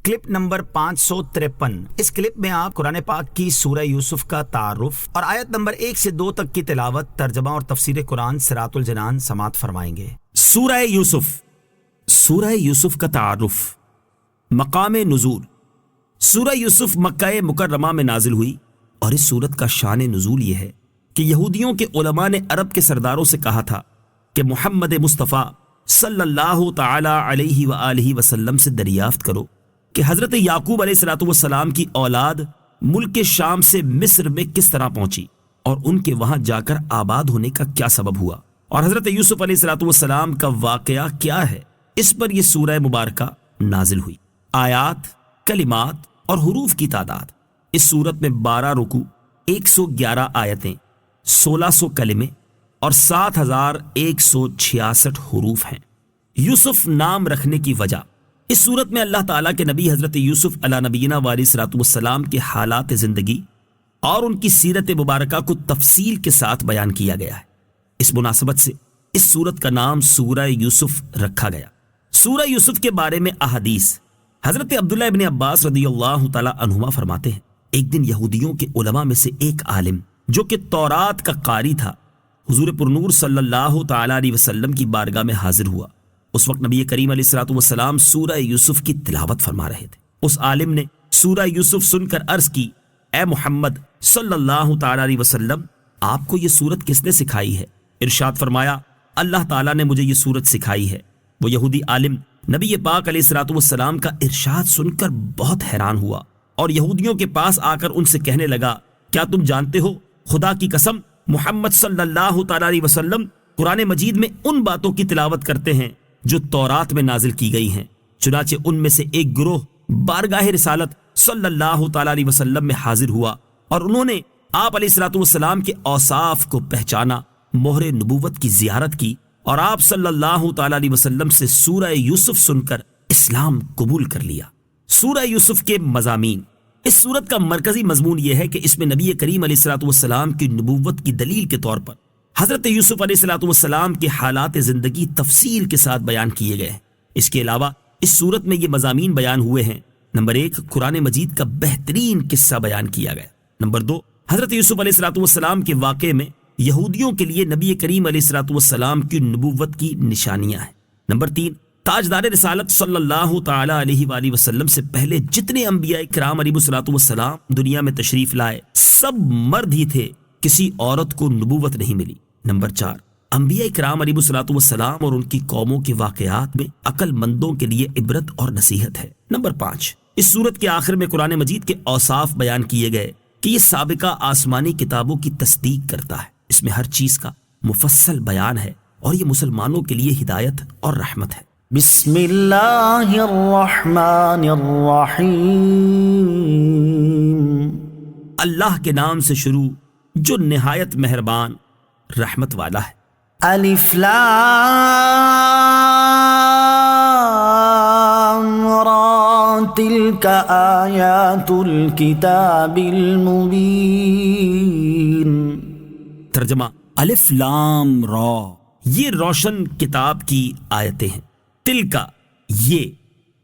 Clip number 553۔ اس clip میں آپ قرآن پاک کی سورہ یوسف کا تعارف اور آیت نمبر 1 سے 2 تک کی تلاوت، ترجمہ اور تفسیر قرآن صراط الجنان سماعت فرمائیں گے۔ سورہ یوسف۔ سورہ یوسف کا تعارف۔ مقام نزول۔ سورہ یوسف مکہ مکرمہ میں نازل ہوئی، اور اس سورت کا شان نزول یہ ہے کہ یہودیوں کے علماء نے عرب کے سرداروں سے کہا تھا کہ محمد مصطفیٰ صلی اللہ تعالی علیہ وآلہ وسلم سے دریافت کرو کہ حضرت یعقوب علیہ السلام کی اولاد ملک شام سے مصر میں کس طرح پہنچی اور ان کے وہاں جا کر آباد ہونے کا کیا سبب ہوا، اور حضرت یوسف علیہ السلام کا واقعہ کیا ہے۔ اس پر یہ سورہ مبارکہ نازل ہوئی۔ آیات، کلمات اور حروف کی تعداد: اس سورت میں 12 رکوع، 111 آیتیں، 1600 کلمے اور 7166 حروف ہیں۔ یوسف نام رکھنے کی وجہ: اس صورت میں اللہ تعالیٰ کے نبی حضرت یوسف علیہ نبینا علیہ السلام کے حالات زندگی اور ان کی سیرت مبارکہ کو تفصیل کے ساتھ بیان کیا گیا ہے۔ اس مناسبت سے اس سورت کا نام سورہ یوسف رکھا گیا۔ سورہ یوسف کے بارے میں احادیث: حضرت عبداللہ ابن عباس رضی اللہ تعالی عنہما فرماتے ہیں، ایک دن یہودیوں کے علماء میں سے ایک عالم جو کہ تورات کا قاری تھا، حضور پرنور صلی اللہ تعالی علیہ وسلم کی بارگاہ میں حاضر ہوا۔ اس وقت نبی کریم علیہ السلام سورہ یوسف کی تلاوت فرما رہے تھے۔ اس عالم نے سورہ یوسف سن کر عرض کی، اے محمد صلی اللہ تعالی علیہ وسلم، آپ کو یہ سورت کس نے سکھائی ہے؟ ارشاد فرمایا، اللہ تعالیٰ نے مجھے یہ سورت سکھائی ہے۔ وہ یہودی عالم نبی پاک علیہ السلام کا ارشاد سن کر بہت حیران ہوا اور یہودیوں کے پاس آ کر ان سے کہنے لگا، کیا تم جانتے ہو، خدا کی قسم محمد صلی اللہ تعالی علیہ وسلم قرآن مجید میں ان باتوں کی تلاوت کرتے ہیں جو تورات میں نازل کی گئی ہیں۔ چنانچہ ان میں سے ایک گروہ بارگاہ رسالت صلی اللہ تعالی علیہ وسلم میں حاضر ہوا اور انہوں نے آپ علیہ السلام کے اوصاف کو پہچانا، مہر نبوت کی زیارت کی اور آپ صلی اللہ تعالی علیہ وسلم سے سورہ یوسف سن کر اسلام قبول کر لیا۔ سورہ یوسف کے مضامین: اس سورت کا مرکزی مضمون یہ ہے کہ اس میں نبی کریم علیہ السلام کی نبوت کی دلیل کے طور پر حضرت یوسف علیہ السلام کے حالات زندگی تفصیل کے ساتھ بیان کیے گئے ہیں۔ اس کے علاوہ اس سورت میں یہ مضامین بیان ہوئے ہیں: نمبر 1، قرآن مجید کا بہترین قصہ بیان کیا گیا۔ نمبر 2، حضرت یوسف علیہ السلام کے واقعے میں یہودیوں کے لیے نبی کریم علیہ السلام کی نبوت کی نشانیاں ہیں۔ نمبر 3، تاجدار رسالت صلی اللہ تعالی علیہ وآلہ وسلم سے پہلے جتنے انبیاء کرام علیہ السلام دنیا میں تشریف لائے سب مرد ہی تھے، کسی عورت کو نبوت نہیں ملی۔ نمبر 4، انبیاء کرام علیہ السلام اور ان کی قوموں کے واقعات میں عقل مندوں کے لیے عبرت اور نصیحت ہے۔ نمبر 5، اس سورت کے آخر میں قرآن مجید کے اوصاف بیان کیے گئے کہ یہ سابقہ آسمانی کتابوں کی تصدیق کرتا ہے۔ اس میں ہر چیز کا مفصل بیان ہے اور یہ مسلمانوں کے لیے ہدایت اور رحمت ہے۔ بسم اللہ الرحمن الرحیم۔ اللہ کے نام سے شروع جو نہایت مہربان رحمت والا ہے۔ الف لام را تلک آیات الکتاب المبین۔ ترجمہ: الف لام را، یہ روشن کتاب کی آیتیں ہیں۔ تلکا، یہ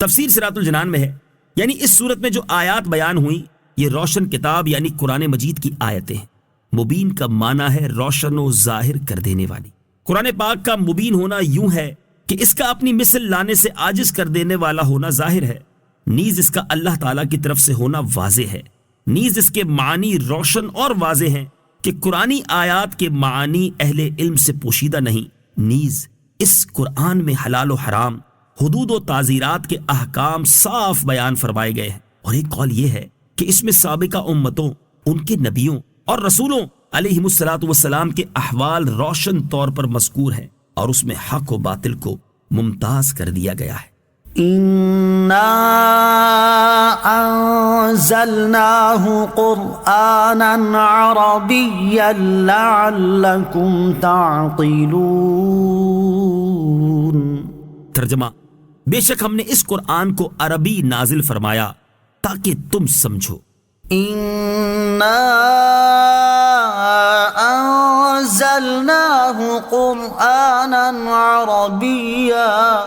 تفسیر صراط الجنان میں ہے، یعنی اس صورت میں جو آیات بیان ہوئیں یہ روشن کتاب یعنی قرآن مجید کی آیتیں ہیں۔ مبین کا معنی ہے روشن و ظاہر کر دینے والی۔ قرآن پاک کا مبین ہونا یوں ہے کہ اس کا اپنی مثل لانے سے عاجز کر دینے والا ہونا ظاہر ہے، نیز اس کا اللہ تعالیٰ کی طرف سے ہونا واضح ہے، نیز اس کے معنی روشن اور واضح ہیں کہ قرآنی آیات کے معنی اہل علم سے پوشیدہ نہیں، نیز اس قرآن میں حلال و حرام، حدود و تعزیرات کے احکام صاف بیان فرمائے گئے ہیں۔ اور ایک قول یہ ہے کہ اس میں سابقہ امتوں، ان کے نبیوں اور رسولوں علیہ السلام کے احوال روشن طور پر مذکور ہیں، اور اس میں حق و باطل کو ممتاز کر دیا گیا ہے۔ اِنَّا أَنزَلْنَاهُ قُرْآنًا عَرَبِيًّا لَعَلَّكُمْ تَعْقِلُونَ۔ ترجمہ: بے شک ہم نے اس قرآن کو عربی نازل فرمایا تاکہ تم سمجھو۔ اِنَّا أَنزَلْنَاهُ قُرْآنًا عَرَبِيًّا،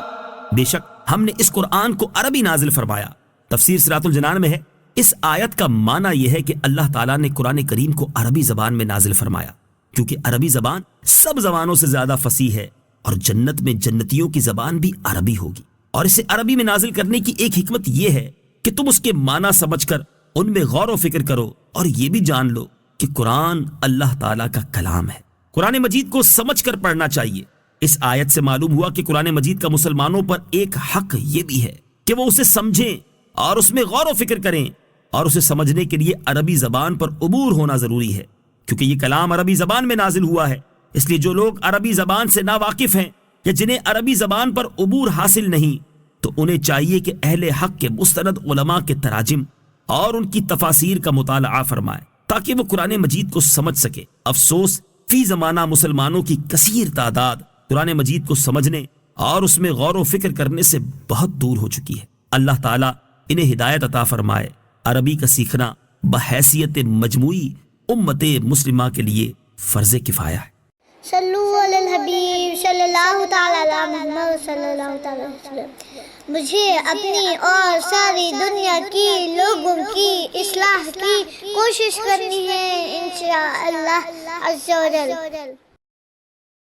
بے شک ہم نے اس قرآن کو عربی نازل فرمایا تفسیر صراط الجنان میں ہے، اس آیت کا معنی یہ ہے کہ اللہ تعالیٰ نے قرآن کریم کو عربی زبان میں نازل فرمایا، کیونکہ عربی زبان سب زبانوں سے زیادہ فصیح ہے، اور جنت میں جنتیوں کی زبان بھی عربی ہوگی۔ اور اسے عربی میں نازل کرنے کی ایک حکمت یہ ہے کہ تم اس کے معنی سمجھ کر ان میں غور و فکر کرو، اور یہ بھی جان لو کہ قرآن اللہ تعالیٰ کا کلام ہے۔ قرآن مجید کو سمجھ کر پڑھنا چاہیے۔ اس آیت سے معلوم ہوا کہ قرآن مجید کا مسلمانوں پر ایک حق یہ بھی ہے کہ وہ اسے سمجھیں اور اس میں غور و فکر کریں، اور اسے سمجھنے کے لیے عربی زبان پر عبور ہونا ضروری ہے، کیونکہ یہ کلام عربی زبان میں نازل ہوا ہے۔ اس لیے جو لوگ عربی زبان سے ناواقف ہیں یا جنہیں عربی زبان پر عبور حاصل نہیں، تو انہیں چاہیے کہ اہل حق کے مستند علماء کے تراجم اور ان کی تفاسیر کا مطالعہ فرمائے تاکہ وہ قرآن مجید کو سمجھ سکے۔ افسوس، فی زمانہ مسلمانوں کی کثیر تعداد قرآن مجید کو سمجھنے اور اس میں غور و فکر کرنے سے بہت دور ہو چکی ہے۔ اللہ تعالیٰ انہیں ہدایت عطا فرمائے۔ عربی کا سیکھنا بحیثیت مجموعی امت مسلمہ کے لیے فرض کفایہ ہے۔ صلو علی الحبیب صلی اللہ تعالی علی محمد صلی اللہ تعالی علیہ وسلم۔ مجھے اپنی اور ساری دنیا کی لوگوں کی اصلاح کی کوشش کرنی ہے انشاءاللہ عز و جل۔